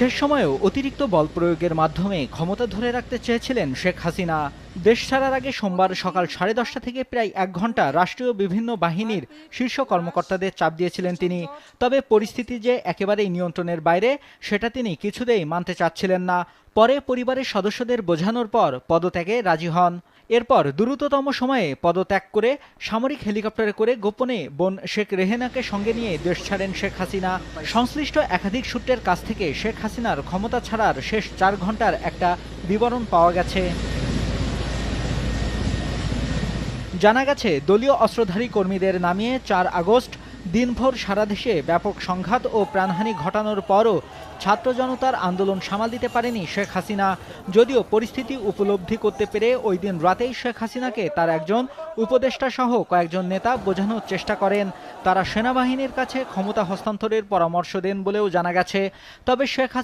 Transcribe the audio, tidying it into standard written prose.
শেষ সময়েও অতিরিক্ত বল প্রয়োগের মাধ্যমে ক্ষমতা ধরে রাখতে চেয়েছিলেন শেখ হাসিনা। দেশ ছাড়ার আগে সোমবার সকাল 10:30 থেকে প্রায় 1 ঘণ্টা রাষ্ট্রীয় বিভিন্ন বাহিনীর শীর্ষ কর্মকর্তাদের চাপ দিয়েছিলেন তিনি। তবে পরিস্থিতি যে একেবারেই নিয়ন্ত্রণের বাইরে সেটা তিনি কিছুতেই মানতে চাচ্ছিলেন না। পরে পরিবারের সদস্যদের বোঝানোর পর পদত্যাগে রাজি হন। এরপর দ্রুততম সময়ে পদত্যাগ করে সামরিক হেলিকপ্টারে করে গোপনে বোন শেখ রেহেনাকে সঙ্গে নিয়ে দেশ ছাড়েন শেখ হাসিনা। সংশ্লিষ্ট একাধিক সূত্রের কাছ থেকে শেখ হাসিনার ক্ষমতা ছাড়ার শেষ 4 ঘণ্টার একটা বিবরণ পাওয়া গেছে। জানা গেছে, দলীয় অস্ত্রধারী কর্মীদের নামিয়ে 4 আগস্ট দিনভর সারা দেশে ব্যাপক সংঘাত ও প্রাণহানি ঘটানোর পরও ছাত্র জনতার আন্দোলন সামাল দিতে পারেনি শেখ হাসিনা। যদিও পরিস্থিতি উপলব্ধি করতে পেরে ওই দিন রাতেই শেখ হাসিনাকে তার একজন উপদেষ্টা সহ কয়েকজন নেতা বোঝানোর চেষ্টা করেন। তারা সেনাবাহিনীর কাছে ক্ষমতা হস্তান্তরের পরামর্শ দেন বলেও জানা গেছে। তবে শেখ হাসিনা